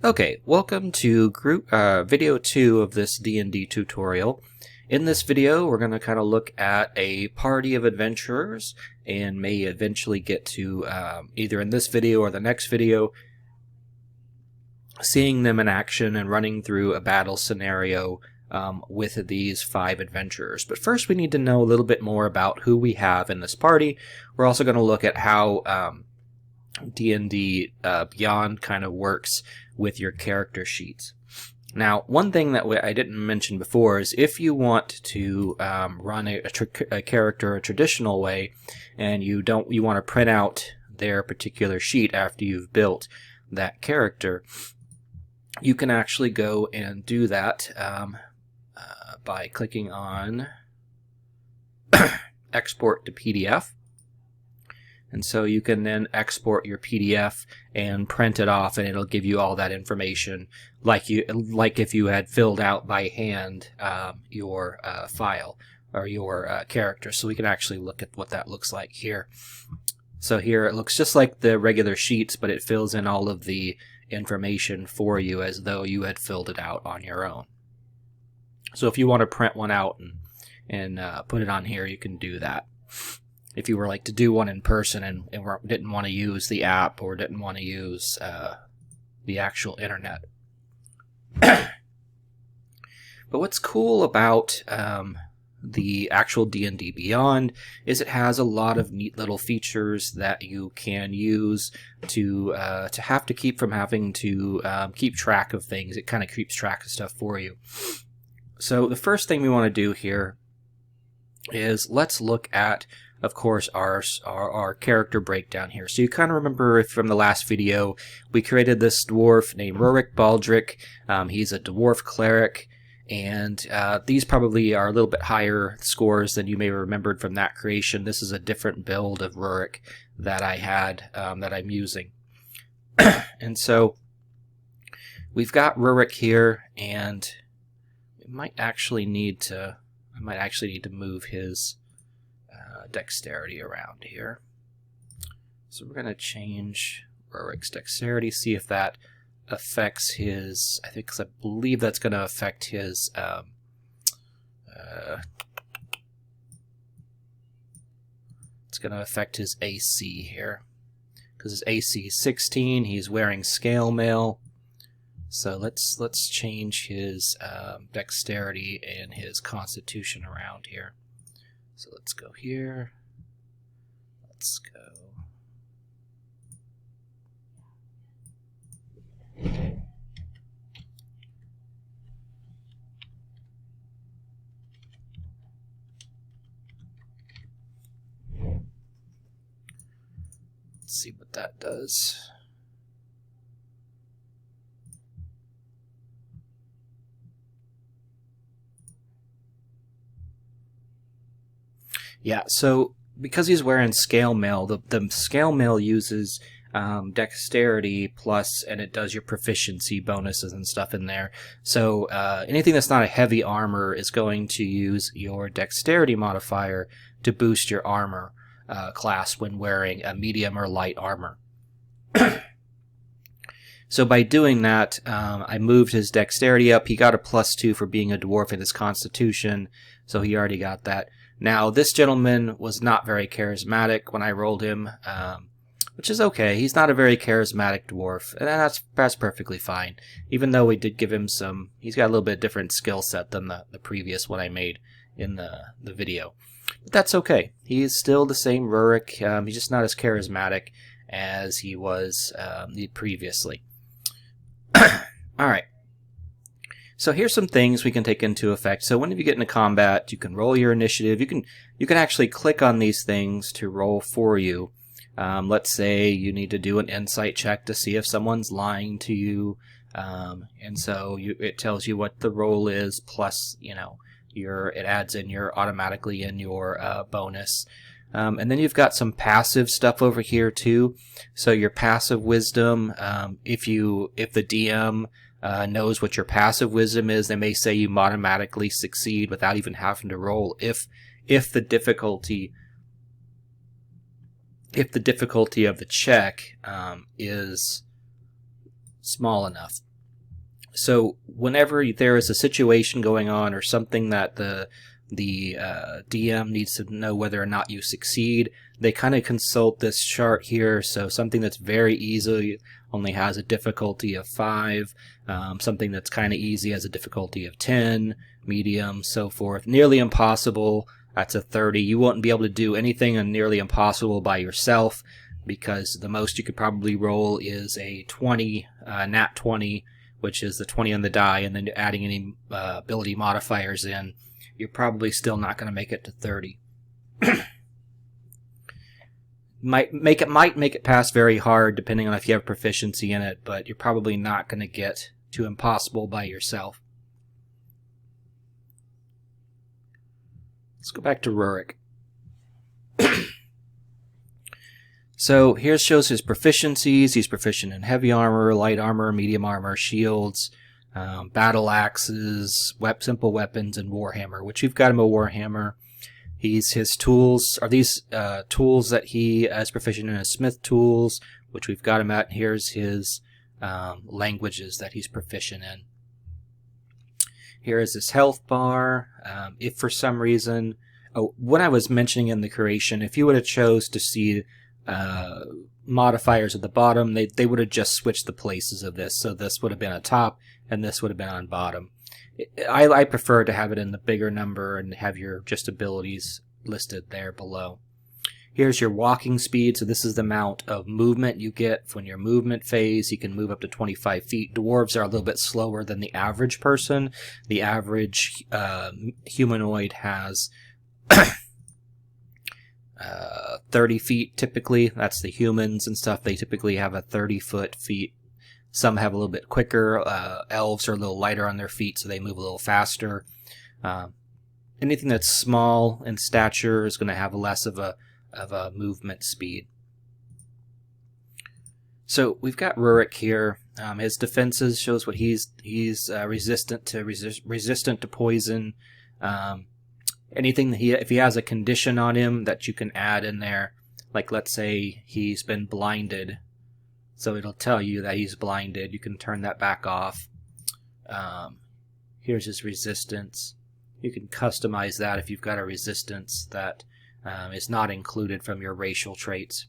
Okay, welcome to video 2 of this D&D tutorial. In this video, we're going to kind of look at a party of adventurers and may eventually get to, either in this video or the next video, seeing them in action and running through a battle scenario with these 5 adventurers. But first we need to know a little bit more about who we have in this party. We're also going to look at how D&D Beyond kind of works with your character sheets. Now, one thing that I didn't mention before is if you want to run a character a traditional way, and you want to print out their particular sheet after you've built that character, you can actually go and do that by clicking on Export to PDF. And so you can then export your PDF and print it off, and it'll give you all that information like if you had filled out by hand your file or your character. So we can actually look at what that looks like here. So here it looks just like the regular sheets, but it fills in all of the information for you as though you had filled it out on your own. So if you want to print one out and put it on here, you can do that. If you were like to do one in person and didn't want to use the app or didn't want to use the actual internet. But what's cool about the actual D&D Beyond is it has a lot of neat little features that you can use to have to keep from having to keep track of things. It kind of keeps track of stuff for you. So the first thing we want to do here is let's look at, of course, our character breakdown here. So you kind of remember from the last video, we created this dwarf named Rurik Baldric. He's a dwarf cleric, and these probably are a little bit higher scores than you may have remembered from that creation. This is a different build of Rurik that I had, that I'm using. And so we've got Rurik here, and I might actually need to move his dexterity around here. So we're going to change Rurik's dexterity, see if that affects his, I believe that's going to affect his it's going to affect his AC here, because his AC is 16. He's wearing scale mail. So let's change his dexterity and his constitution around here. So let's go here. Let's go. Let's see what that does. Yeah, so because he's wearing scale mail, the scale mail uses dexterity plus, and it does your proficiency bonuses and stuff in there. So anything that's not a heavy armor is going to use your dexterity modifier to boost your armor class when wearing a medium or light armor. So by doing that, I moved his dexterity up. He got a +2 for being a dwarf in his constitution, so he already got that. Now, this gentleman was not very charismatic when I rolled him, which is okay. He's not a very charismatic dwarf, and that's perfectly fine. Even though we did give him he's got a little bit different skill set than the previous one I made in the video. But that's okay. He's still the same Rurik. He's just not as charismatic as he was previously. Alright. So here's some things we can take into effect. So whenever you get into combat, you can roll your initiative. You can actually click on these things to roll for you. Let's say you need to do an insight check to see if someone's lying to you, and so it tells you what the roll is, plus it adds in automatically in your bonus. And then you've got some passive stuff over here too. So your passive wisdom, if the DM knows what your passive wisdom is, they may say you automatically succeed without even having to roll if the difficulty of the check is small enough. So whenever there is a situation going on or something that the DM needs to know whether or not you succeed, they kind of consult this chart here. So something that's very easy only has a difficulty of 5. Something that's kind of easy has a difficulty of 10, medium, so forth. Nearly impossible, that's a 30. You won't be able to do anything on nearly impossible by yourself, because the most you could probably roll is a 20, nat 20, which is the 20 on the die, and then adding any ability modifiers in, you're probably still not going to make it to 30. might make it past very hard, depending on if you have proficiency in it, but you're probably not going to get to impossible by yourself. Let's go back to Rurik. So here shows his proficiencies. He's proficient in heavy armor, light armor, medium armor, shields, battle axes, simple weapons, and warhammer, which we've got him a warhammer. His tools are these tools that he is proficient in as smith tools, which we've got him at. Here's his languages that he's proficient in. Here is his health bar. If for some reason, when I was mentioning in the creation, if you would have chose to see modifiers at the bottom, they would have just switched the places of this. So this would have been on top, and this would have been on bottom. I prefer to have it in the bigger number and have your just abilities listed there below. Here's your walking speed. So this is the amount of movement you get from your movement phase. You can move up to 25 feet. Dwarves are a little bit slower than the average person. The average humanoid has 30 feet typically. That's the humans and stuff. They typically have a 30-foot feet. Some have a little bit quicker. Elves are a little lighter on their feet, so they move a little faster. Anything that's small in stature is going to have less of a movement speed. So we've got Rurik here. His defenses shows what he's resistant to poison. Anything that if he has a condition on him that you can add in there, like let's say he's been blinded, so it'll tell you that he's blinded. You can turn that back off. Here's his resistance. You can customize that if you've got a resistance that is not included from your racial traits.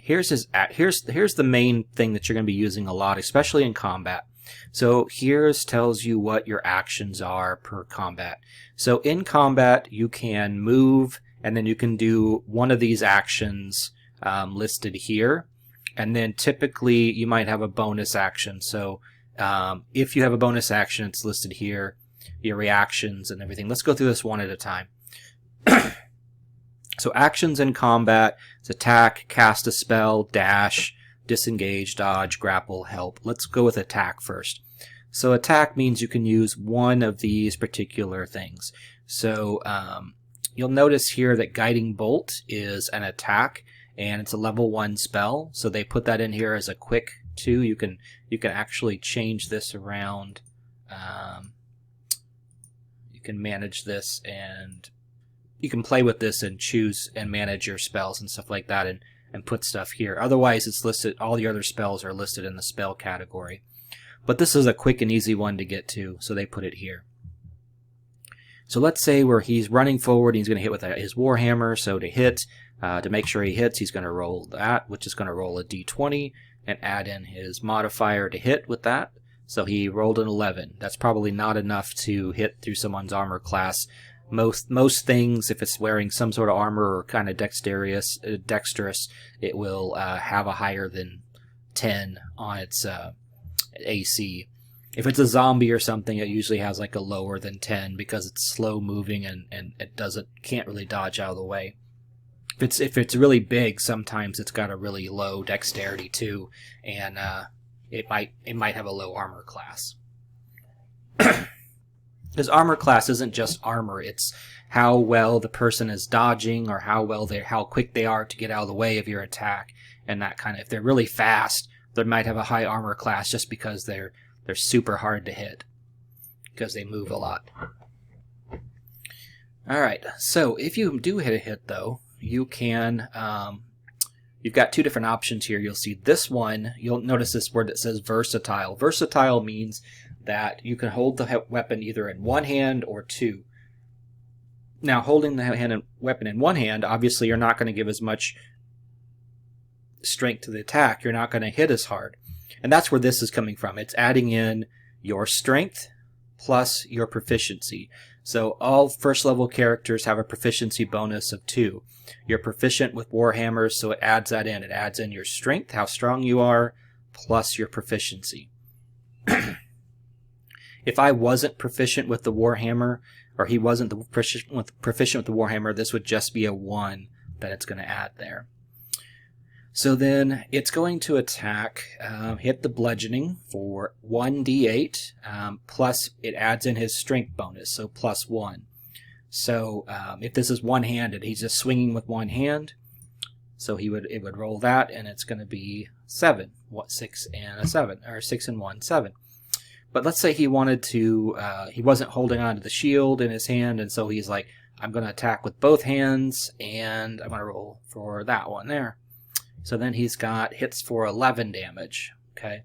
Here's the main thing that you're going to be using a lot, especially in combat. So here's tells you what your actions are per combat. So in combat, you can move, and then you can do one of these actions listed here. And then typically you might have a bonus action. So if you have a bonus action, it's listed here, your reactions and everything. Let's go through this one at a time. So actions in combat is attack, cast a spell, dash, disengage, dodge, grapple, help. Let's go with attack first. So attack means you can use one of these particular things. So you'll notice here that Guiding Bolt is an attack, and it's a level 1 spell. So they put that in here as a quick 2. You can actually change this around. You can manage this, and you can play with this and choose and manage your spells and stuff like that, and put stuff here. Otherwise, it's listed. All the other spells are listed in the spell category. But this is a quick and easy one to get to, so they put it here. So let's say where he's running forward, he's going to hit with his Warhammer. So to hit, to make sure he hits, he's going to roll that, which is going to roll a d20, and add in his modifier to hit with that. So he rolled an 11. That's probably not enough to hit through someone's armor class. Most things, if it's wearing some sort of armor or kind of dexterous, it will have a higher than 10 on its AC. If it's a zombie or something, it usually has like a lower than 10 because it's slow moving and it can't really dodge out of the way. If it's really big, sometimes it's got a really low dexterity too, and it might have a low armor class. Because armor class isn't just armor; it's how well the person is dodging, or how quick they are to get out of the way of your attack, and that kind of. If they're really fast, they might have a high armor class just because they're super hard to hit because they move a lot. All right, so if you do hit a hit, though, you can you've got two different options here. You'll see this one, you'll notice this word that says versatile. Versatile means that you can hold the weapon either in one hand or two. Now, holding the weapon in one hand, obviously you're not going to give as much strength to the attack. You're not going to hit as hard. And that's where this is coming from. It's adding in your strength plus your proficiency. So all first level characters have a proficiency bonus of 2. You're proficient with warhammers, so it adds that in. It adds in your strength, how strong you are, plus your proficiency. If I wasn't proficient with the warhammer, or he wasn't proficient with the warhammer, this would just be a 1 that it's going to add there. So then it's going to attack, hit the bludgeoning for 1d8, plus it adds in his strength bonus, so plus 1. So if this is one-handed, he's just swinging with one hand, so it would roll that, and it's going to be 7. 6 and a 7, or 6 and 1, 7. But let's say he wanted to, he wasn't holding on to the shield in his hand, and so he's like, I'm going to attack with both hands, and I'm going to roll for that one there. So then he's got hits for 11 damage. Okay,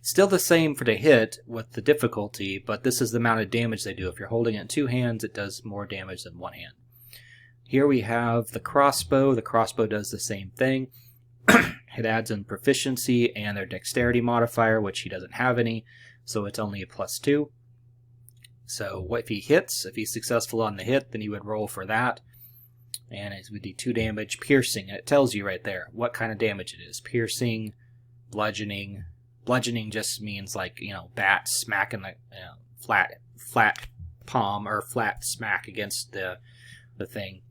still the same for the hit with the difficulty, but this is the amount of damage they do. If you're holding it in two hands, it does more damage than one hand. Here we have the crossbow. The crossbow does the same thing. It adds in proficiency and their dexterity modifier, which he doesn't have any, so it's only a plus 2. So if he hits, if he's successful on the hit, then he would roll for that. And it would do 2 damage, piercing. And it tells you right there what kind of damage it is. Piercing, bludgeoning. Bludgeoning just means like, bat smacking the flat palm or flat smack against the thing.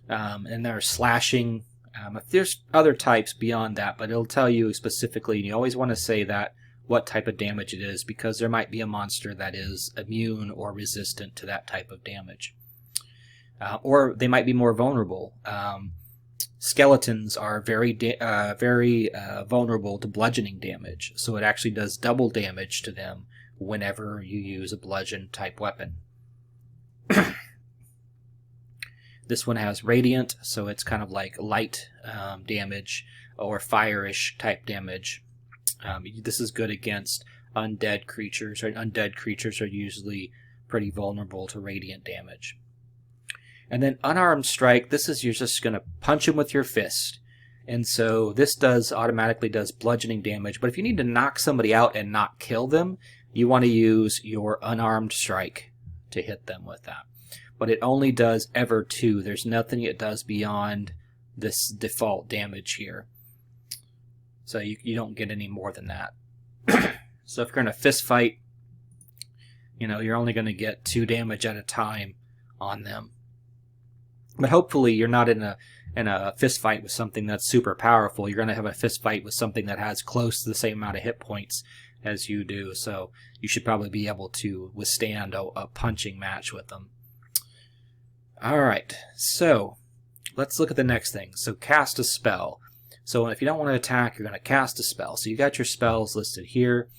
And there's slashing. There's other types beyond that, but it'll tell you specifically, and you always want to say that what type of damage it is, because there might be a monster that is immune or resistant to that type of damage. Or they might be more vulnerable. Skeletons are very vulnerable to bludgeoning damage, so it actually does double damage to them whenever you use a bludgeon type weapon. This one has radiant, so it's kind of like light damage or fire-ish type damage. This is good against undead creatures. Right? Undead creatures are usually pretty vulnerable to radiant damage. And then unarmed strike, this is you're just going to punch him with your fist. And so this automatically does bludgeoning damage. But if you need to knock somebody out and not kill them, you want to use your unarmed strike to hit them with that. But it only does ever 2. There's nothing it does beyond this default damage here. So you don't get any more than that. So if you're in a fist fight, you're only going to get 2 damage at a time on them. But hopefully you're not in a fist fight with something that's super powerful. You're going to have a fist fight with something that has close to the same amount of hit points as you do. So you should probably be able to withstand a punching match with them. Alright, so let's look at the next thing. So cast a spell. So if you don't want to attack, you're going to cast a spell. So you got your spells listed here.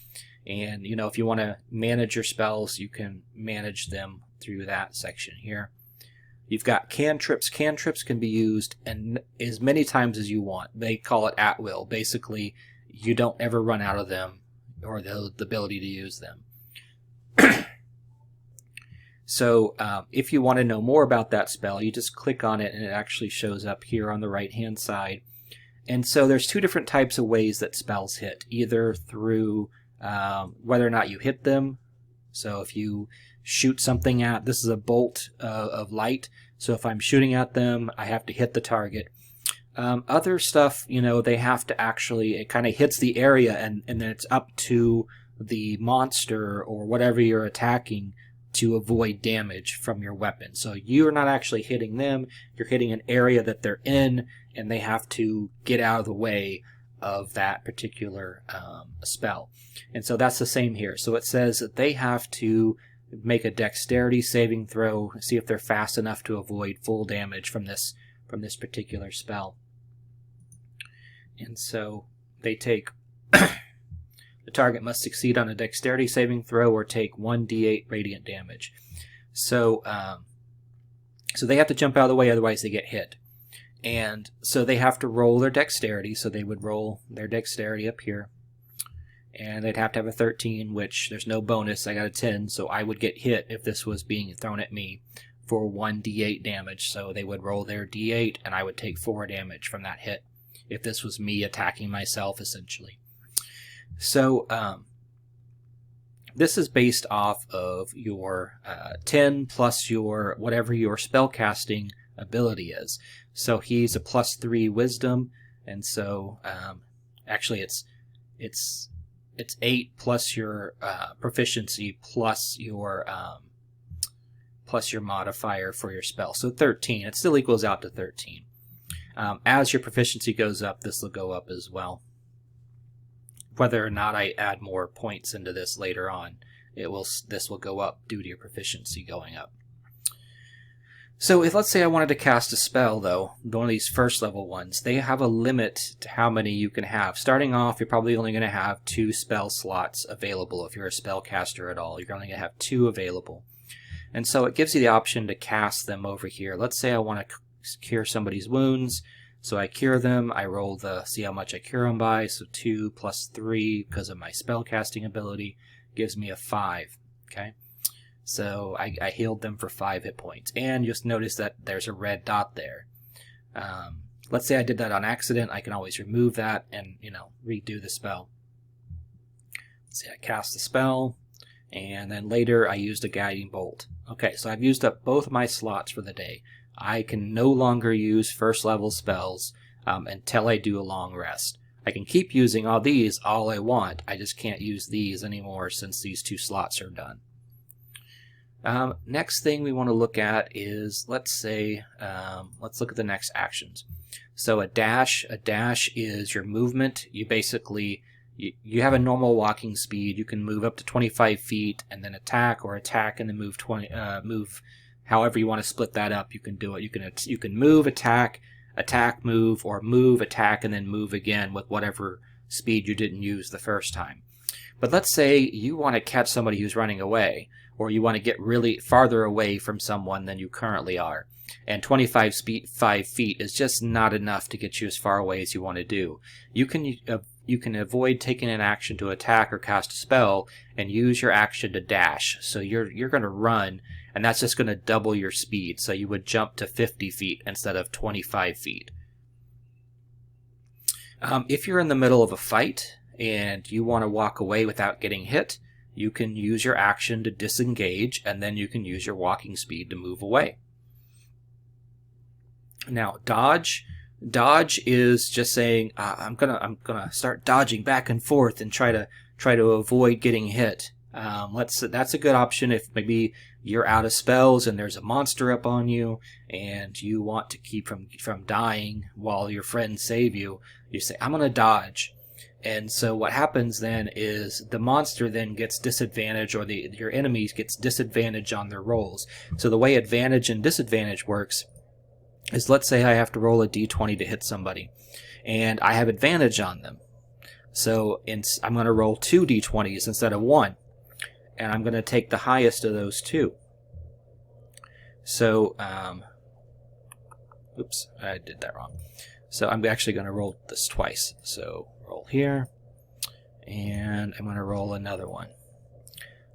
And, if you want to manage your spells, you can manage them through that section here. You've got cantrips. Cantrips can be used as many times as you want. They call it at will. Basically, you don't ever run out of them or the ability to use them. So if you want to know more about that spell, you just click on it and it actually shows up here on the right-hand side. And so there's 2 different types of ways that spells hit. Either through whether or not you hit them. So if you shoot something this is a bolt of light, so if I'm shooting at them, I have to hit the target. Other stuff, they have to actually, it kind of hits the area and then it's up to the monster or whatever you're attacking to avoid damage from your weapon. So you're not actually hitting them, you're hitting an area that they're in, and they have to get out of the way of that particular spell. And so that's the same here. So it says that they have to make a dexterity saving throw, see if they're fast enough to avoid full damage from this particular spell. And so they take the target must succeed on a dexterity saving throw or take 1d8 radiant damage. So so they have to jump out of the way, otherwise they get hit. And so they have to roll their dexterity, so they would roll their dexterity up here. And they'd have to have a 13, which there's no bonus. I got a 10, so I would get hit if this was being thrown at me for 1d8 damage. So they would roll their d8, and I would take 4 damage from that hit if this was me attacking myself, essentially. So this is based off of your 10 plus your whatever your spellcasting ability is. So he's a +3 wisdom, and so actually it's 8 plus your proficiency plus your modifier for your spell. So 13. It still equals out to 13. As your proficiency goes up, this will go up as well. Whether or not I add more points into this later on, this will go up due to your proficiency going up. So if, let's say I wanted to cast a spell, though, one of these first level ones, they have a limit to how many you can have. Starting off, you're probably only going to have 2 spell slots available. If you're a spellcaster at all, you're only going to have 2 available. And so it gives you the option to cast them over here. Let's say I want to cure somebody's wounds. So I cure them, I roll see how much I cure them by. So 2 plus 3, because of my spellcasting ability, gives me a 5. Okay? So I healed them for 5 hit points. And just notice that there's a red dot there. Let's say I did that on accident. I can always remove that and, redo the spell. Let's see, I cast the spell, and then later I used a guiding bolt. Okay, so I've used up both my slots for the day. I can no longer use first level spells until I do a long rest. I can keep using all these all I want. I just can't use these anymore since these 2 slots are done. Next thing we want to look at is, let's look at the next actions. So a dash is your movement. You basically, you have a normal walking speed. You can move up to 25 feet and then attack, or attack and then move however you want to split that up. You can do it. You can move, attack, move, or move, attack, and then move again with whatever speed you didn't use the first time. But let's say you want to catch somebody who's running away, or you want to get really farther away from someone than you currently are. And 25 feet is just not enough to get you as far away as you want to do. You can avoid taking an action to attack or cast a spell and use your action to dash. So you're going to run, and that's just going to double your speed. So you would jump to 50 feet instead of 25 feet. If you're in the middle of a fight and you want to walk away without getting hit, you can use your action to disengage, and then you can use your walking speed to move away. Now, dodge is just saying I'm gonna start dodging back and forth and try to avoid getting hit. That's a good option if maybe you're out of spells and there's a monster up on you and you want to keep from dying while your friends save you. You say, I'm gonna dodge. And so what happens then is the monster then gets disadvantage, or your enemies gets disadvantage on their rolls. So the way advantage and disadvantage works is, let's say I have to roll a d20 to hit somebody, and I have advantage on them. So I'm going to roll 2 d20s instead of 1, and I'm going to take the highest of those 2. So, oops, I did that wrong. So I'm actually going to roll this twice. So roll here, and I'm going to roll another one.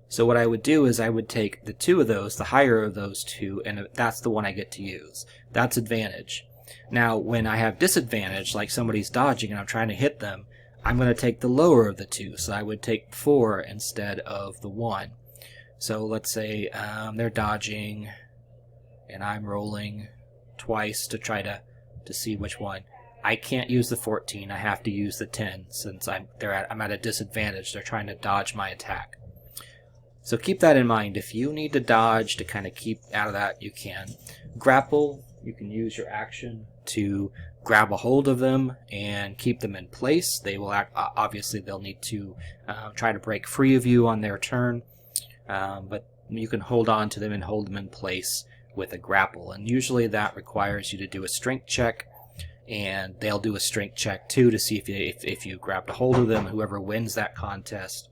So what I would do is I would take the 2 of those, the higher of those 2, and that's the one I get to use. That's advantage. Now, when I have disadvantage, like somebody's dodging and I'm trying to hit them, I'm going to take the lower of the 2. So I would take 4 instead of the 1. So let's say they're dodging, and I'm rolling twice to try to see which one. I can't use the 14. I have to use the 10 since I'm at a disadvantage. They're trying to dodge my attack. So keep that in mind. If you need to dodge to kind of keep out of that, you can. Grapple, you can use your action to grab a hold of them and keep them in place. They will obviously they'll need to try to break free of you on their turn, but you can hold on to them and hold them in place with a grapple. And usually that requires you to do a strength check, and they'll do a strength check too to see if you grabbed a hold of them. Whoever wins that contest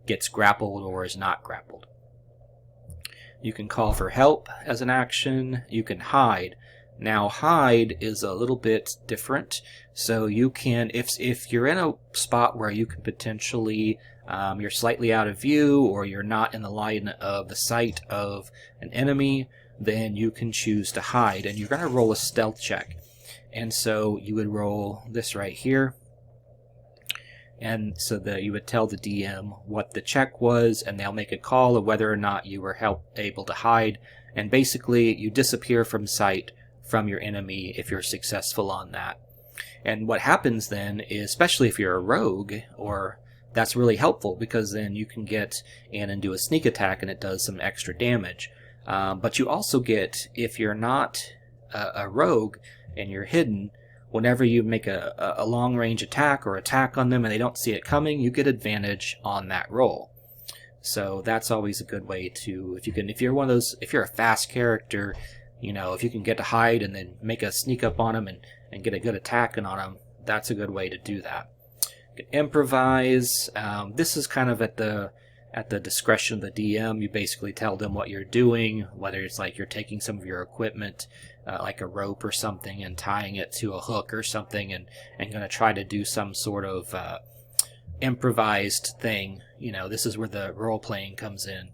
gets grappled or is not grappled. You can call for help as an action. You can hide. Now hide is a little bit different. So you can, if you're in a spot where you can potentially, you're slightly out of view, or you're not in the line of the sight of an enemy, then you can choose to hide, and you're going to roll a stealth check. And so you would roll this right here, and so that you would tell the DM what the check was, and they'll make a call of whether or not you were able to hide, and basically you disappear from sight from your enemy if you're successful on that. And what happens then is, especially if you're a rogue, or that's really helpful, because then you can get in and do a sneak attack and it does some extra damage. But you also get, if you're not a rogue and you're hidden, whenever you make a long range attack or attack on them and they don't see it coming, you get advantage on that roll. So that's always a good way to, if you're one of those, if you're a fast character, you know, if you can get to hide and then make a sneak up on them and get a good attacking on them, that's a good way to do that. You can improvise. This is kind of at the discretion of the DM. You basically tell them what you're doing, whether it's like you're taking some of your equipment, like a rope or something, and tying it to a hook or something, and going to try to do some sort of improvised thing. You know, this is where the role playing comes in.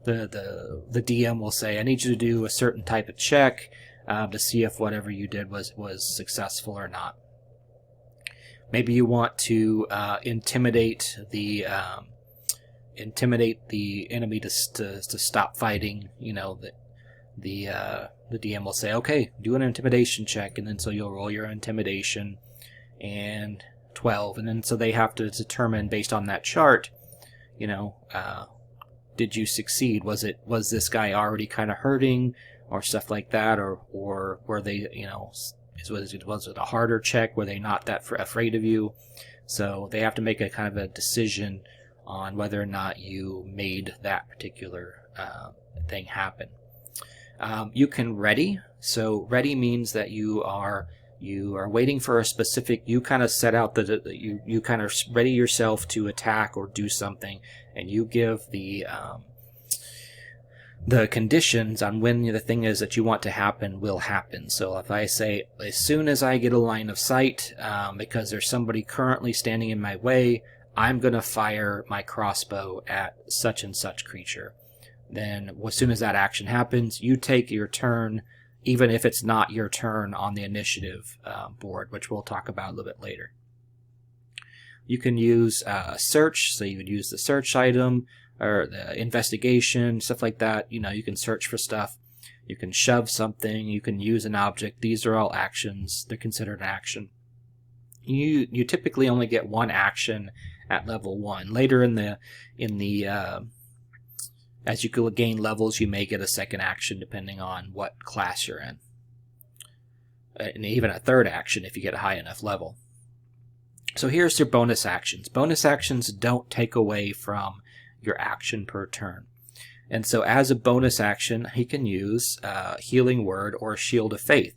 The DM will say, I need you to do a certain type of check to see if whatever you did was successful or not. Maybe you want to intimidate the enemy to stop fighting. You know, the DM will say, okay, do an intimidation check, and then so you'll roll your intimidation, and 12, and then so they have to determine based on that chart, you know, did you succeed? Was this guy already kind of hurting or stuff like that, or were they, you know, was it a harder check? Were they not that afraid of you? So they have to make a kind of a decision on whether or not you made that particular thing happen. You can ready. So ready means that you are waiting for a specific. You kind of set out you kind of ready yourself to attack or do something, and you give the conditions on when the thing is that you want to happen will happen. So if I say, as soon as I get a line of sight, because there's somebody currently standing in my way, I'm going to fire my crossbow at such and such creature. Then as soon as that action happens, you take your turn, even if it's not your turn on the initiative board, which we'll talk about a little bit later. You can use a search, so you would use the search item, or the investigation, stuff like that. You know, you can search for stuff. You can shove something. You can use an object. These are all actions. They're considered an action. You typically only get one action at level 1. Later in the as you gain levels, you may get a second action depending on what class you're in, and even a third action if you get a high enough level. So here's your bonus actions. Bonus actions don't take away from your action per turn. And so as a bonus action, he can use Healing Word or Shield of Faith.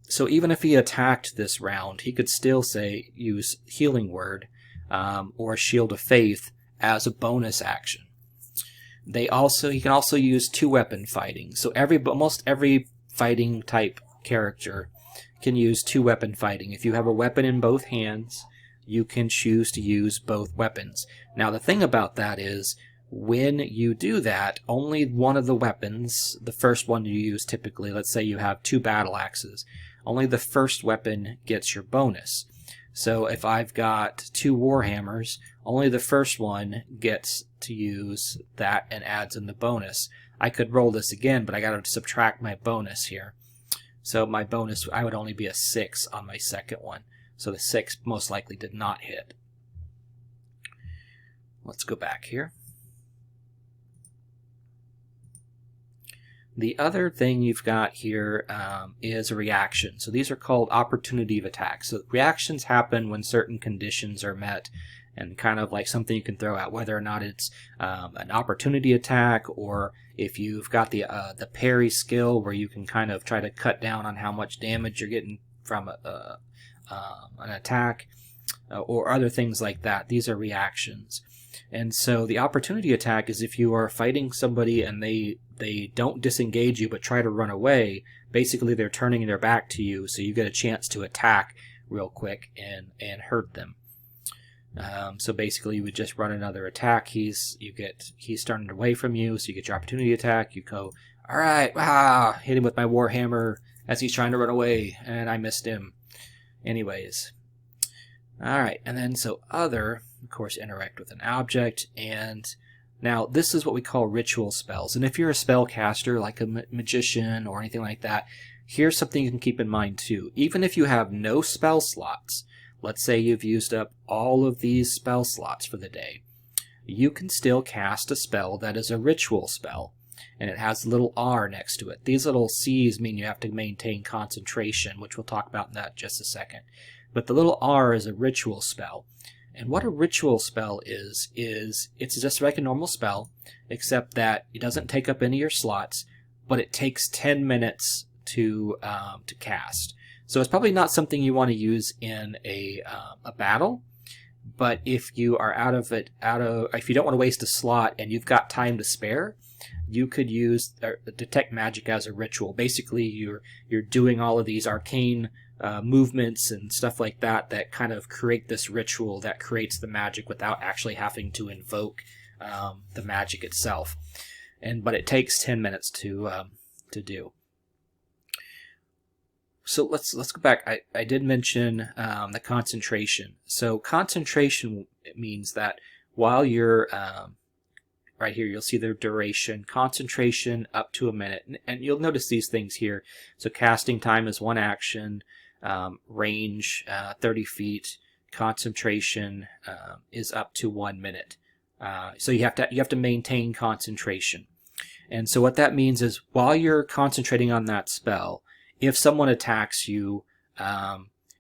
So even if he attacked this round, he could still say use Healing Word or Shield of Faith as a bonus action. He can also use 2-weapon fighting. So almost every fighting type character can use 2-weapon fighting. If you have a weapon in both hands, you can choose to use both weapons. Now the thing about that is, when you do that, only one of the weapons, the first one you use typically, let's say you have 2 battle axes, only the first weapon gets your bonus. So if I've got 2 warhammers, only the first one gets to use that and adds in the bonus. I could roll this again, but I got to subtract my bonus here. So my bonus, I would only be a 6 on my second one. So the 6 most likely did not hit. Let's go back here. The other thing you've got here is a reaction. So these are called opportunity of attack. So reactions happen when certain conditions are met, and kind of like something you can throw out, whether or not it's an opportunity attack, or if you've got the parry skill where you can kind of try to cut down on how much damage you're getting from an attack, or other things like that. These are reactions. And so the opportunity attack is if you are fighting somebody and they don't disengage you but try to run away, basically they're turning their back to you, so you get a chance to attack real quick and hurt them. So basically you would just run another attack. He's turning away from you, so you get your opportunity attack. You go, all right, hit him with my warhammer as he's trying to run away, and I missed him. Anyways, all right, and then so other, of course, interact with an object, and now this is what we call ritual spells. And if you're a spellcaster like a magician or anything like that, here's something you can keep in mind too. Even if you have no spell slots, let's say you've used up all of these spell slots for the day, you can still cast a spell that is a ritual spell, and it has a little R next to it. These little C's mean you have to maintain concentration, which we'll talk about in that in just a second. But the little R is a ritual spell. And what a ritual spell is it's just like a normal spell, except that it doesn't take up any of your slots, but it takes 10 minutes to cast. So it's probably not something you want to use in a battle, but if you are if you don't want to waste a slot and you've got time to spare, you could use detect magic as a ritual. Basically, you're doing all of these arcane movements and stuff like that kind of create this ritual that creates the magic without actually having to invoke the magic itself. But it takes 10 minutes to do. So let's go back. I did mention the concentration. So concentration means that while you're right here, you'll see the duration, concentration up to a minute, and you'll notice these things here. So casting time is 1 action, range 30 feet, concentration is up to 1 minute. So you have to maintain concentration, and so what that means is while you're concentrating on that spell, if someone attacks you,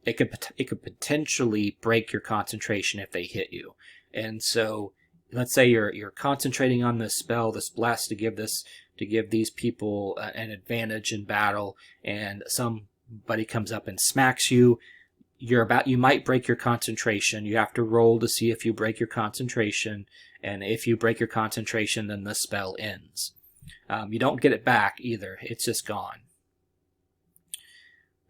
it could potentially break your concentration if they hit you. And so let's say you're concentrating on this spell, this bless, to give these people an advantage in battle, and somebody comes up and smacks you. You might break your concentration. You have to roll to see if you break your concentration, and if you break your concentration, then the spell ends. You don't get it back either. It's just gone.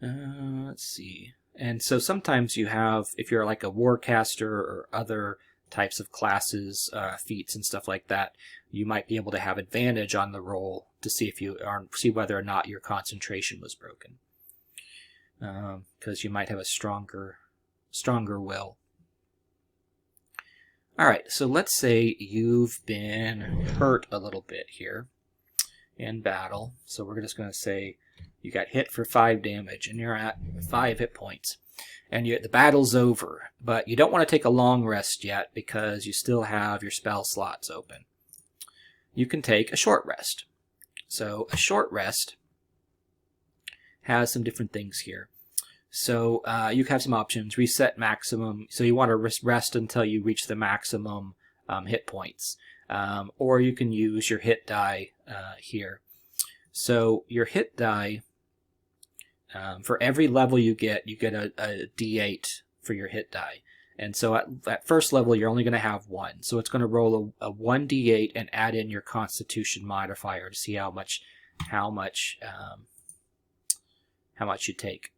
Let's see. And so sometimes you have, if you're like a warcaster or other types of classes, feats and stuff like that, you might be able to have advantage on the roll to see whether or not your concentration was broken, because you might have a stronger will. All right, so let's say you've been hurt a little bit here in battle. So we're just going to say you got hit for 5 damage and you're at 5 hit points. And the battle's over, but you don't want to take a long rest yet because you still have your spell slots open. You can take a short rest. So a short rest has some different things here. So you have some options. Reset maximum. So you want to rest until you reach the maximum hit points. Or you can use your hit die here. So your hit die, for every level you get a D8 for your hit die. And so at first level, you're only going to have 1. So it's going to roll a 1d8 and add in your Constitution modifier to see how much you take.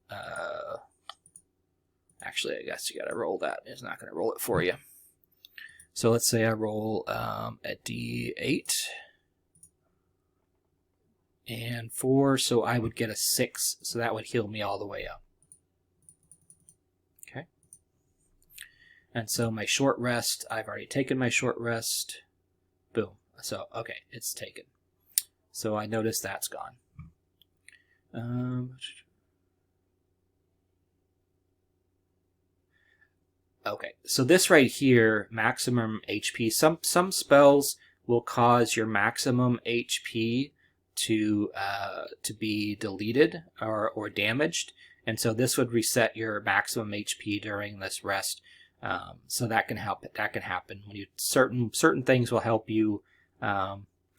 Actually, I guess you got to roll that. It's not going to roll it for you. So let's say I roll a d8 and 4, so I would get a 6. So that would heal me all the way up. Okay. And so my short rest, I've already taken my short rest. Boom. So, okay, it's taken. So I notice that's gone. Okay, so this right here, maximum HP. Some spells will cause your maximum HP to be deleted or damaged, and so this would reset your maximum HP during this rest. So that can help. That can happen when you certain things will help you. I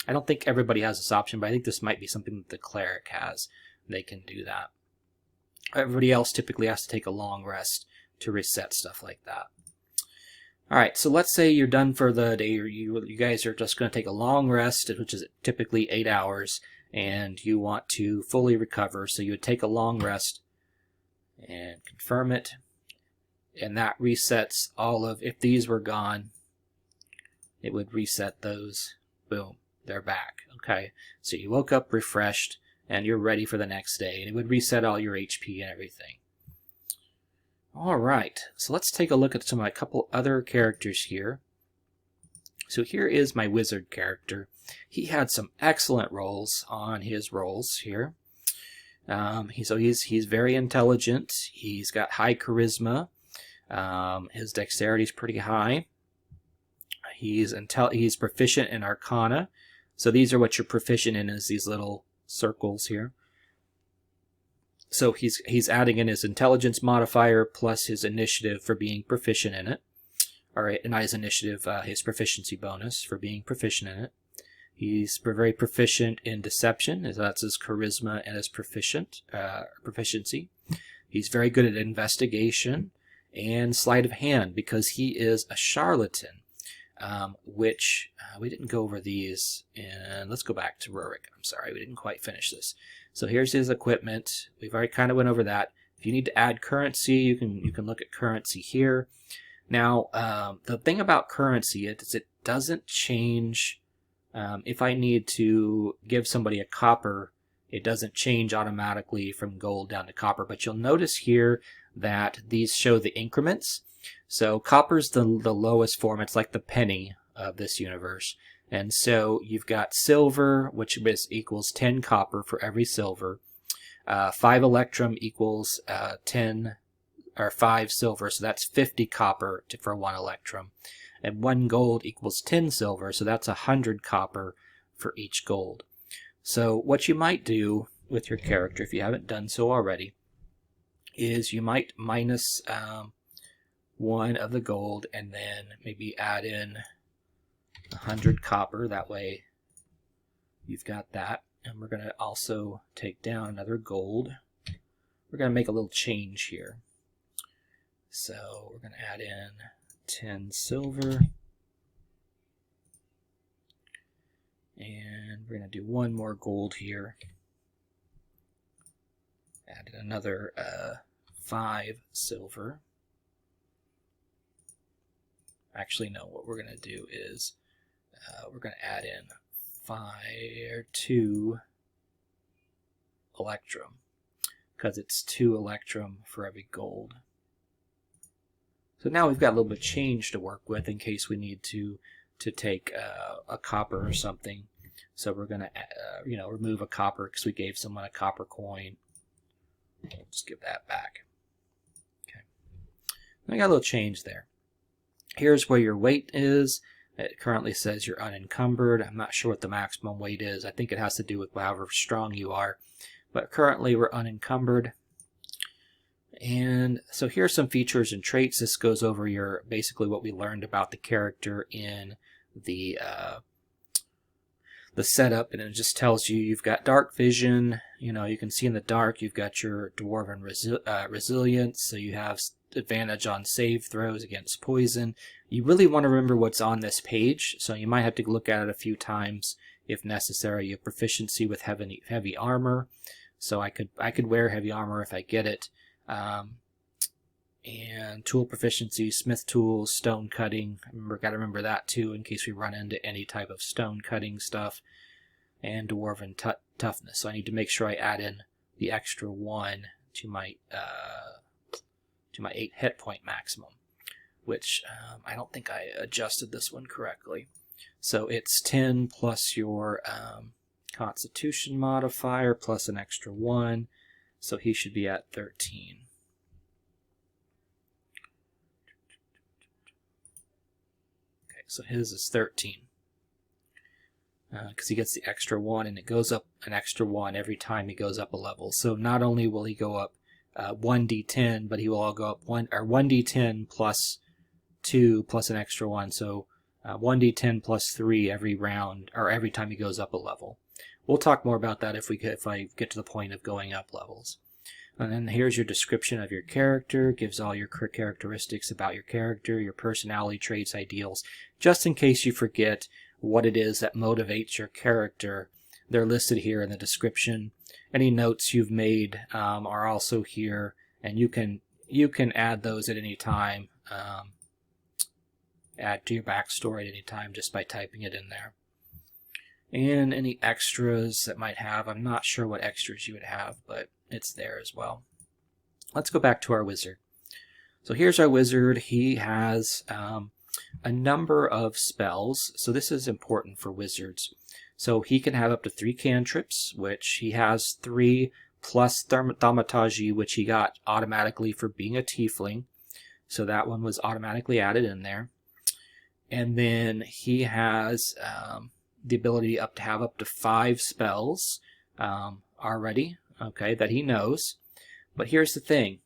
don't think everybody has this option, but I think this might be something that the cleric has. They can do that. Everybody else typically has to take a long rest to reset stuff like that. All right, so let's say you're done for the day. You guys are just going to take a long rest, which is typically 8 hours, and you want to fully recover. So you would take a long rest and confirm it, and that resets all of, if these were gone, it would reset those. Boom, they're back. Okay, so you woke up refreshed and you're ready for the next day, and it would reset all your HP and everything. All right, so let's take a look at a couple other characters here. So here is my wizard character. He had some excellent rolls on his rolls here. He's very intelligent. He's got high charisma. His dexterity is pretty high. He's proficient in Arcana. So these are what you're proficient in, is these little circles here. So he's adding in his intelligence modifier plus his initiative for being proficient in it. Or not his initiative, his proficiency bonus for being proficient in it. He's very proficient in deception, as that's his charisma and his proficiency. He's very good at investigation and sleight of hand because he is a charlatan, which we didn't go over these. And let's go back to Rurik. I'm sorry, we didn't quite finish this. So here's his equipment. We've already kind of went over that. If you need to add currency, you can look at currency here. Now, the thing about currency is it doesn't change. If I need to give somebody a copper, it doesn't change automatically from gold down to copper. But you'll notice here that these show the increments. So copper's the lowest form. It's like the penny of this universe. And so you've got silver, which equals 10 copper for every silver. 5 electrum equals 10 or 5 silver, so that's 50 copper for 1 electrum. And 1 gold equals 10 silver, so that's 100 copper for each gold. So what you might do with your character, if you haven't done so already, is you might minus 1 of the gold and then maybe add in 100 copper. That way you've got that. And we're going to also take down another gold. We're going to make a little change here. So we're going to add in 10 silver. And we're going to do 1 more gold here. Add in another 5 silver. Actually, no, what we're going to do is we're going to add in 2 electrum, because it's 2 electrum for every gold. So now we've got a little bit of change to work with in case we need to take a copper or something. So we're going to remove a copper because we gave someone a copper coin. We'll just give that back. Okay, I got a little change there. Here's where your weight is. It currently says you're unencumbered. I'm not sure what the maximum weight is. I think it has to do with however strong you are. But currently we're unencumbered. And so here's some features and traits. This goes over basically what we learned about the character in the setup, and it just tells you you've got dark vision. You can see in the dark. You've got your dwarven resilience, so you have advantage on save throws against poison. You really want to remember what's on this page, so you might have to look at it a few times if necessary. You have proficiency with heavy armor, so I could wear heavy armor if I get it. And tool proficiency, smith tools, stone cutting. Got to remember that too in case we run into any type of stone cutting stuff. And dwarven toughness. So I need to make sure I add in the extra 1 to my 8 hit point maximum, which I don't think I adjusted this one correctly. So it's 10 plus your Constitution modifier plus an extra 1. So he should be at 13. Okay, so his is 13. Because he gets the extra 1, and it goes up an extra 1 every time he goes up a level. So not only will he go up 1d10, but he will all go up 1d10 plus 2 plus an extra 1. So 1d10 plus 3 every round, or every time he goes up a level. We'll talk more about that if I get to the point of going up levels. And then here's your description of your character. Gives all your characteristics about your character, your personality traits, ideals, just in case you forget what it is that motivates your character. they're listed here in the description. Any notes you've made are also here, and you can add those at any time. Add to your backstory at any time just by typing it in there. And any extras that might have, I'm not sure what extras you would have, but it's there as well. Let's go back to our wizard. So here's our wizard. He has a number of spells, so this is important for wizards. So he can have up to 3 cantrips, which he has 3 plus thaumaturgy, which he got automatically for being a tiefling. So that one was automatically added in there. And then he has the ability to have up to 5 spells already, okay, that he knows. But here's the thing.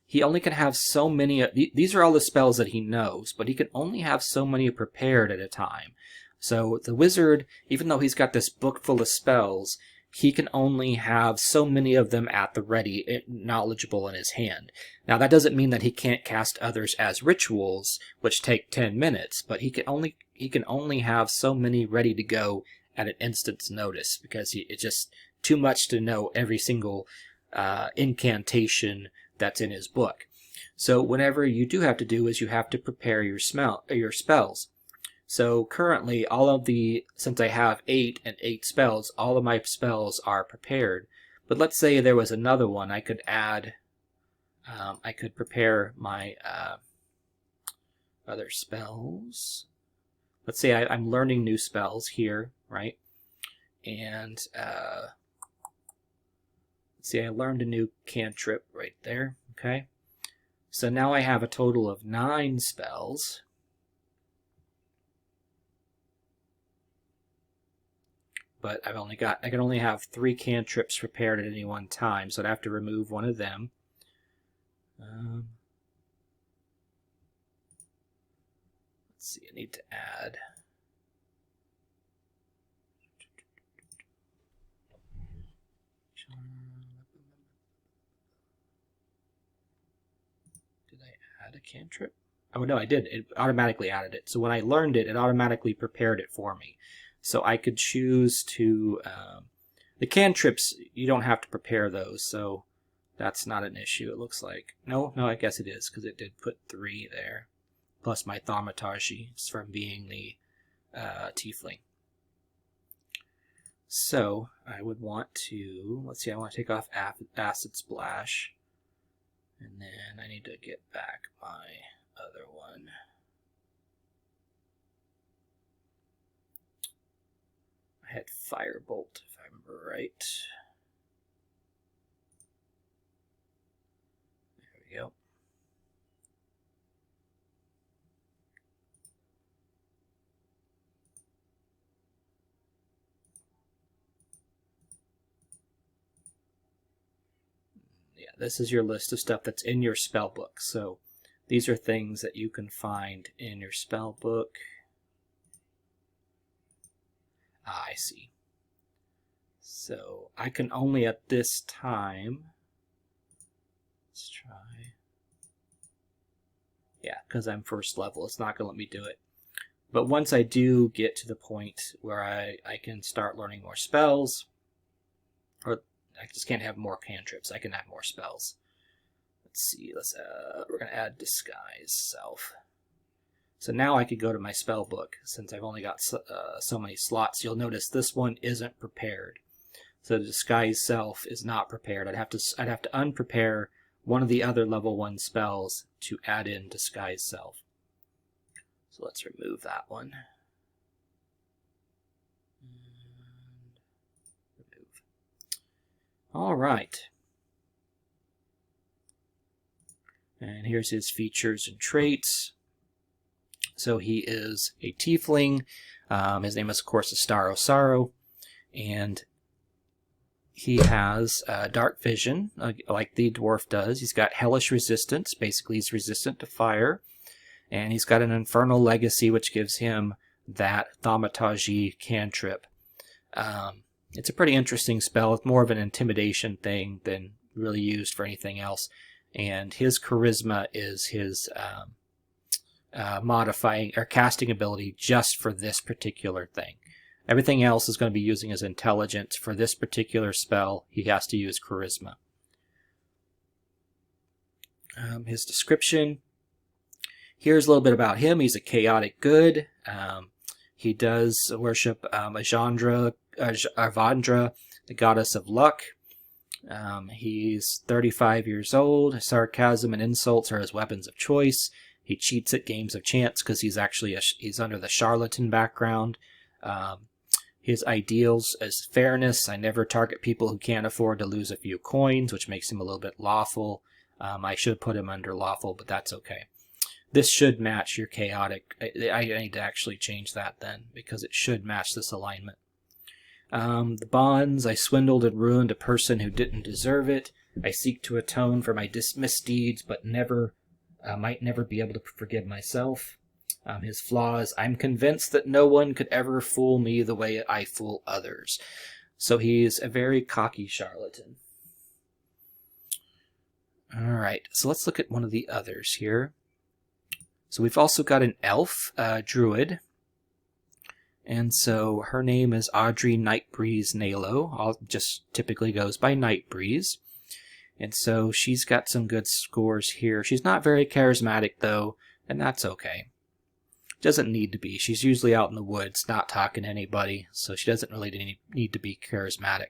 He only can have so many, these are all the spells that he knows, but he can only have so many prepared at a time. So the wizard, even though he's got this book full of spells, he can only have so many of them at the ready, knowledgeable in his hand. Now that doesn't mean that he can't cast others as rituals, which take 10 minutes, but he can only have so many ready to go at an instant's notice, because it's just too much to know every single incantation that's in his book. So whenever you do have to do is you have to prepare your spells. So currently, since I have 8 and 8 spells, all of my spells are prepared. But let's say there was another one I could add. I could prepare my other spells. Let's say I'm learning new spells here, right? And let's see, I learned a new cantrip right there, okay? So now I have a total of 9 spells. But I can only have 3 cantrips prepared at any one time, so I'd have to remove one of them. Let's see, I need to add. Did I add a cantrip? Oh no, I did. It automatically added it. So when I learned it, it automatically prepared it for me. So I could choose to, the cantrips, you don't have to prepare those, so that's not an issue, it looks like. No, I guess it is, because it did put 3 there, plus my thaumaturgy from being the tiefling. So I would want to, let's see, I want to take off Acid Splash, and then I need to get back my other one. I had Firebolt, if I remember right. There we go. Yeah, this is your list of stuff that's in your spell book. So these are things that you can find in your spell book. Ah, I see. So I can only at this time, let's try. Yeah, because I'm first level, it's not going to let me do it. But once I do get to the point where I can start learning more spells, or I just can't have more cantrips, I can have more spells. Let's see, we're going to add Disguise Self. So now I could go to my spell book, since I've only got so many slots. You'll notice this one isn't prepared. So the Disguise Self is not prepared. I'd have to unprepare one of the other level 1 spells to add in Disguise Self. So let's remove that one. And remove. All right. And here's his features and traits. So he is a tiefling. His name is, of course, Astaro Sorrow. And he has dark vision, like the dwarf does. He's got hellish resistance. Basically, he's resistant to fire. And he's got an infernal legacy, which gives him that thaumaturgy cantrip. It's a pretty interesting spell. It's more of an intimidation thing than really used for anything else. And his charisma is his modifying or casting ability just for this particular thing. Everything else is going to be using his intelligence. For this particular spell, he has to use charisma. His description. Here's a little bit about him. He's a chaotic good. He does worship Avandra, the goddess of luck. He's 35 years old. Sarcasm and insults are his weapons of choice. He cheats at games of chance because he's under the charlatan background. His ideals is fairness. I never target people who can't afford to lose a few coins, which makes him a little bit lawful. I should put him under lawful, but that's okay. This should match your chaotic. I need to actually change that then, because it should match this alignment. The bonds. I swindled and ruined a person who didn't deserve it. I seek to atone for my misdeeds, but might never be able to forgive myself. His flaws. I'm convinced that no one could ever fool me the way I fool others. So he's a very cocky charlatan. Alright, so let's look at one of the others here. So we've also got an elf, druid. And so her name is Audrey Nightbreeze Nalo. Just typically goes by Nightbreeze. And so she's got some good scores here. She's not very charismatic though, and that's okay. Doesn't need to be. She's usually out in the woods, not talking to anybody, so she doesn't really need to be charismatic.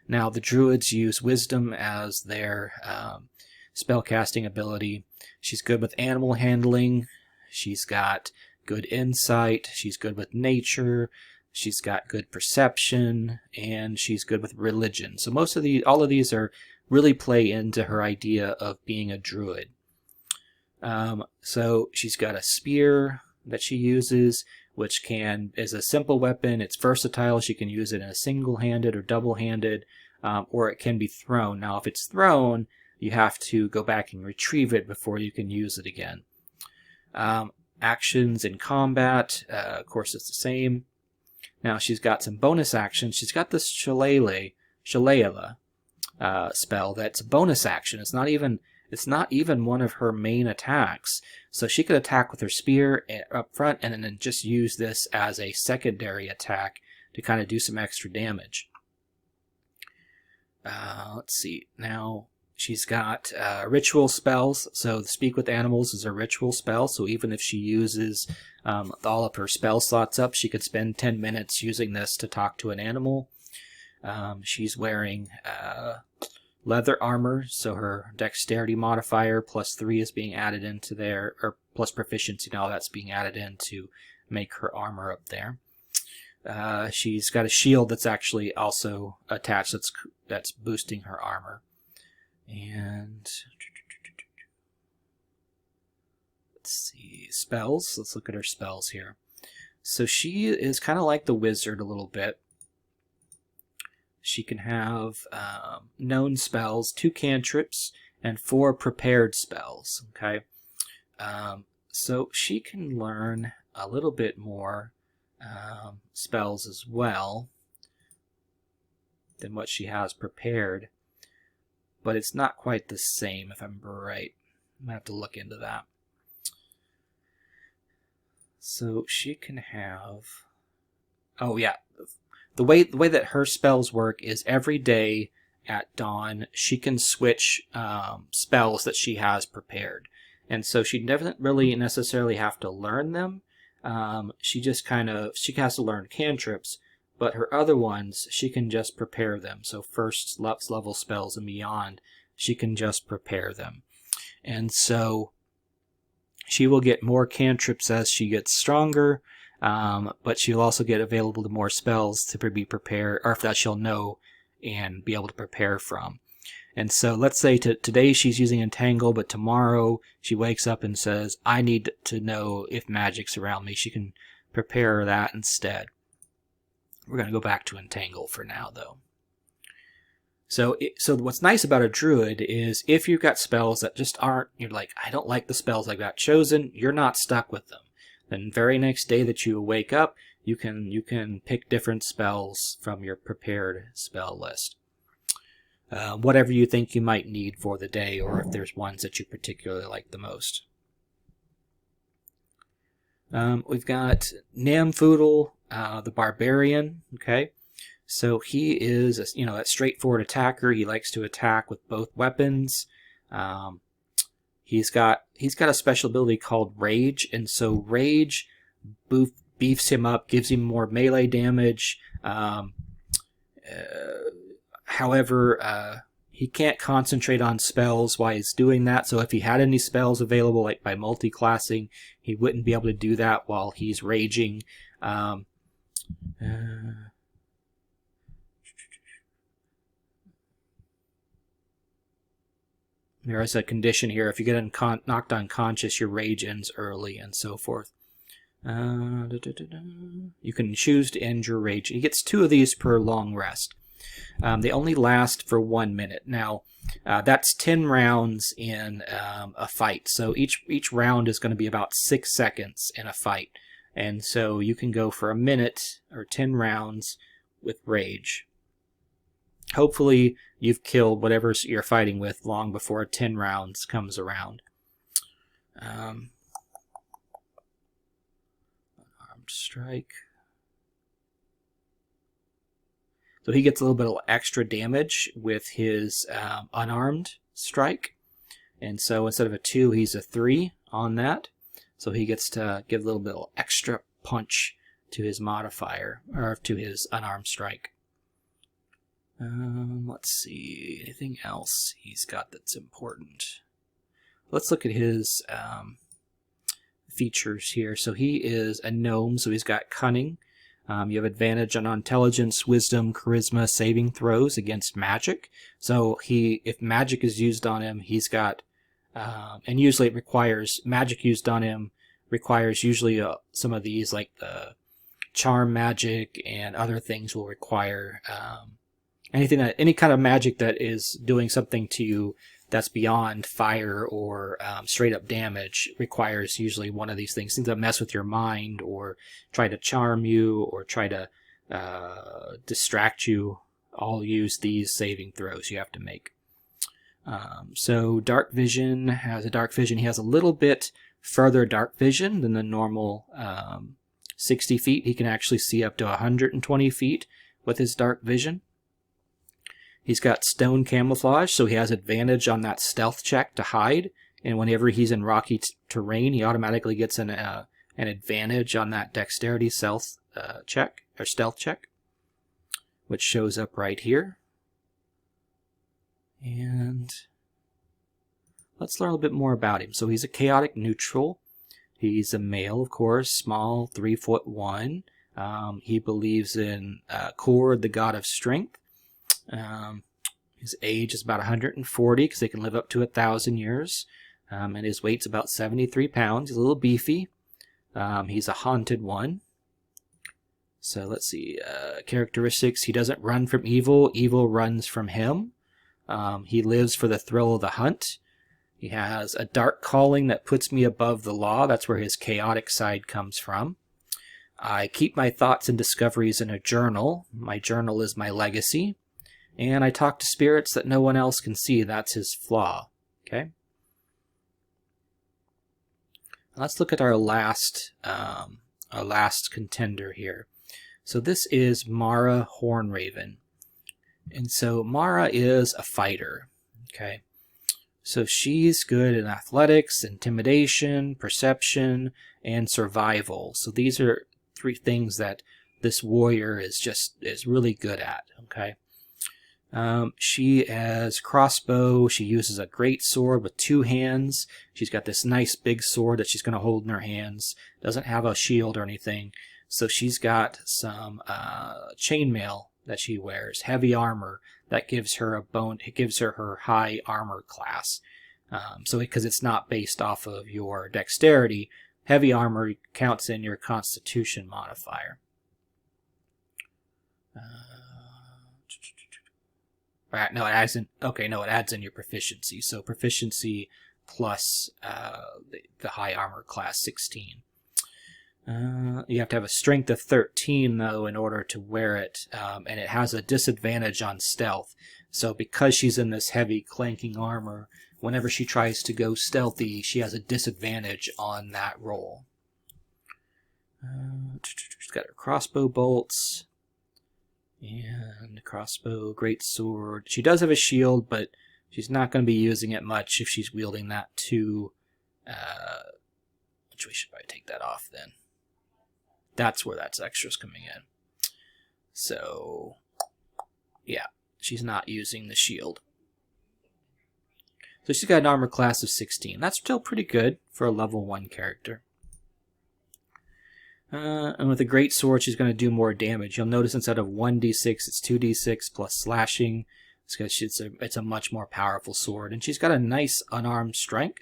Now the druids use wisdom as their spellcasting ability. She's good with animal handling. She's got good insight. She's good with nature. She's got good perception, and she's good with religion. So all of these are really play into her idea of being a druid. So she's got a spear that she uses, which is a simple weapon. It's versatile. She can use it in a single-handed or double-handed, or it can be thrown. Now, if it's thrown, you have to go back and retrieve it before you can use it again. Actions in combat, of course, it's the same. Now, she's got some bonus actions. She's got this Shillelagh spell that's a bonus action. It's not even one of her main attacks. So she could attack with her spear up front and then just use this as a secondary attack to kind of do some extra damage. Let's see. Now, she's got ritual spells. So Speak with Animals is a ritual spell. So even if she uses all of her spell slots up, she could spend 10 minutes using this to talk to an animal. She's wearing leather armor, so her dexterity modifier +3 is being added into there, or plus proficiency, and all that's being added in to make her armor up there. She's got a shield that's actually also attached that's boosting her armor. And let's see, spells. Let's look at her spells here. So she is kind of like the wizard a little bit. She can have known spells, 2 cantrips, and 4 prepared spells. Okay, so she can learn a little bit more spells as well than what she has prepared, but it's not quite the same, if I'm right. I'm gonna have to look into that. So she can have. Oh yeah. The way that her spells work is every day at dawn she can switch spells that she has prepared, and so she doesn't really necessarily have to learn them. She has to learn cantrips, but her other ones she can just prepare them. So first level spells and beyond, she can just prepare them, and so she will get more cantrips as she gets stronger. But she'll also get available to more spells to be prepared, or that she'll know and be able to prepare from. And so let's say today she's using Entangle, but tomorrow she wakes up and says, I need to know if magic's around me. She can prepare that instead. We're going to go back to Entangle for now, though. So what's nice about a druid is if you've got spells that just aren't, you're like, I don't like the spells I got chosen, you're not stuck with them. Then very next day that you wake up, you can pick different spells from your prepared spell list. Whatever you think you might need for the day, or if there's ones that you particularly like the most. We've got Namfoodle, the Barbarian. Okay, so he is a straightforward attacker. He likes to attack with both weapons. Um, he's got a special ability called Rage, and so Rage beefs him up, gives him more melee damage. However, he can't concentrate on spells while he's doing that, so if he had any spells available, like by multi-classing, he wouldn't be able to do that while he's raging. There is a condition here. If you get knocked unconscious, your rage ends early, and so forth. You can choose to end your rage. He gets 2 of these per long rest. They only last for 1 minute. Now, that's 10 rounds in a fight. So each round is going to be about 6 seconds in a fight. And so you can go for a minute or 10 rounds with Rage. Hopefully you've killed whatever you're fighting with long before 10 rounds comes around. Armed strike. So he gets a little bit of extra damage with his unarmed strike. And so instead of a 2, he's a 3 on that. So he gets to give a little bit of extra punch to his modifier, or to his unarmed strike. Let's see, anything else he's got that's important? Let's look at his features here. So he is a gnome, so he's got cunning. You have advantage on intelligence, wisdom, charisma, saving throws against magic. So if magic is used on him, he's got, and usually it requires, magic used on him requires usually some of these, like the charm magic and other things will require any kind of magic that is doing something to you that's beyond fire or straight up damage requires usually one of these things that mess with your mind or try to charm you or try to distract you. All use these saving throws you have to make. So dark vision has a dark vision. He has a little bit further dark vision than the normal 60 feet. He can actually see up to 120 feet with his dark vision. He's got stone camouflage, so he has advantage on that stealth check to hide. And whenever he's in rocky terrain, he automatically gets an advantage on that dexterity stealth check, which shows up right here. And let's learn a little bit more about him. So he's a chaotic neutral. He's a male, of course, small, 3'1". He believes in Kord, the god of strength. His age is about 140 because they can live up to 1,000 years. And his weight's about 73 pounds. He's a little beefy. He's a haunted one. So let's see. Characteristics. He doesn't run from evil. Evil runs from him. He lives for the thrill of the hunt. He has a dark calling that puts me above the law. That's where his chaotic side comes from. I keep my thoughts and discoveries in a journal. My journal is my legacy. And I talk to spirits that no one else can see. That's his flaw. Okay. Let's look at our last contender here. So this is Mara Hornraven. And so Mara is a fighter. Okay. So she's good in athletics, intimidation, perception, and survival. So these are 3 things that this warrior is really good at. Okay. She has crossbow. She uses a great sword with 2 hands. She's got this nice big sword that she's going to hold in her hands. Doesn't have a shield or anything. So she's got some chainmail that she wears, heavy armor that gives her her high armor class. So because it's not based off of your dexterity, heavy armor counts in your constitution modifier. No, it adds in. Okay, no, it adds in your proficiency. So proficiency plus the high armor class 16. You have to have a strength of 13 though in order to wear it, and it has a disadvantage on stealth. So because she's in this heavy clanking armor, whenever she tries to go stealthy, she has a disadvantage on that roll. She's got her crossbow bolts. And crossbow, great sword. She does have a shield, but she's not going to be using it much if she's wielding that too. Which we should probably take that off then. That's where that's extras coming in. So, yeah, she's not using the shield. So she's got an armor class of 16. That's still pretty good for a level 1 character. And with a great sword, she's going to do more damage. You'll notice instead of 1d6, it's 2d6 plus slashing. It's a much more powerful sword. And she's got a nice unarmed strike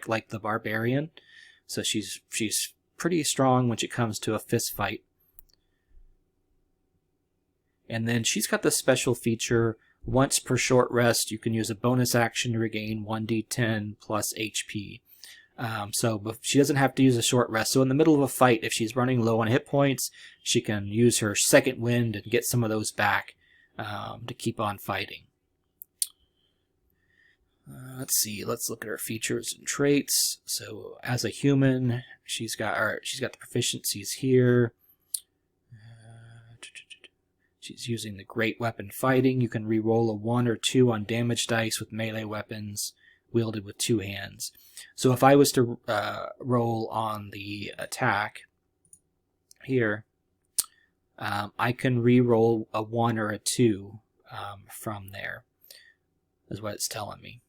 like the barbarian. So she's pretty strong when it comes to a fist fight. And then she's got the special feature, once per short rest, you can use a bonus action to regain 1d10 plus HP. So she doesn't have to use a short rest. So in the middle of a fight, if she's running low on hit points, she can use her second wind and get some of those back to keep on fighting. Let's see. Let's look at her features and traits. So as a human, she's got the proficiencies here. She's using the great weapon fighting. You can re-roll a 1 or 2 on damage dice with melee weapons wielded with 2 hands. So if I was to roll on the attack here, I can re-roll a 1 or a 2 from there, is what it's telling me.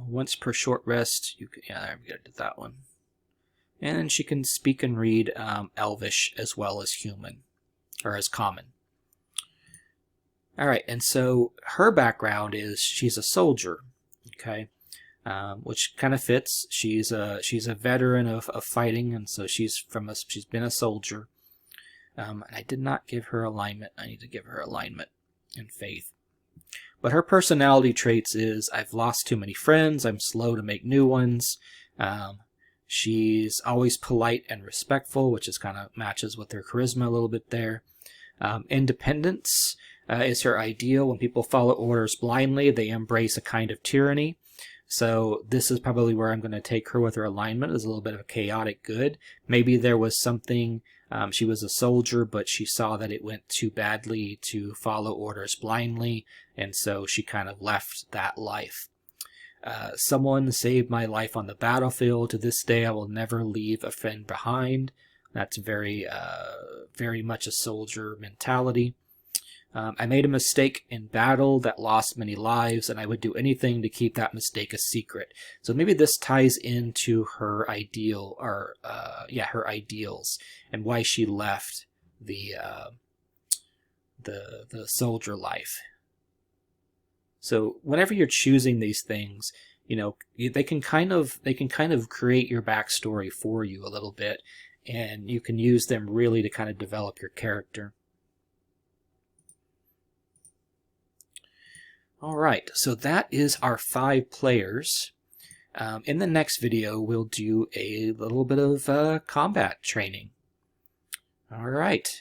Once per short rest, you can, yeah, we gotta do that one. And she can speak and read Elvish as well as human, or as common. Alright, and so her background is she's a soldier, okay, which kind of fits. She's a veteran of fighting, and so she's been a soldier. And I did not give her alignment. I need to give her alignment and faith. But her personality traits is, I've lost too many friends, I'm slow to make new ones. She's always polite and respectful, which is kind of matches with her charisma a little bit there. Independence is her ideal. When people follow orders blindly, they embrace a kind of tyranny. So this is probably where I'm going to take her with her alignment. Is a little bit of a chaotic good. Maybe there was something, she was a soldier, but she saw that it went too badly to follow orders blindly, and so she kind of left that life. Someone saved my life on the battlefield. To this day, I will never leave a friend behind. That's very much a soldier mentality. I made a mistake in battle that lost many lives, and I would do anything to keep that mistake a secret. So maybe this ties into her ideal, or her ideals, and why she left the soldier life. So whenever you're choosing these things, you know, they can kind of create your backstory for you a little bit, and you can use them really to kind of develop your character. All right, so that is our 5 players. In the next video, we'll do a little bit of combat training. All right.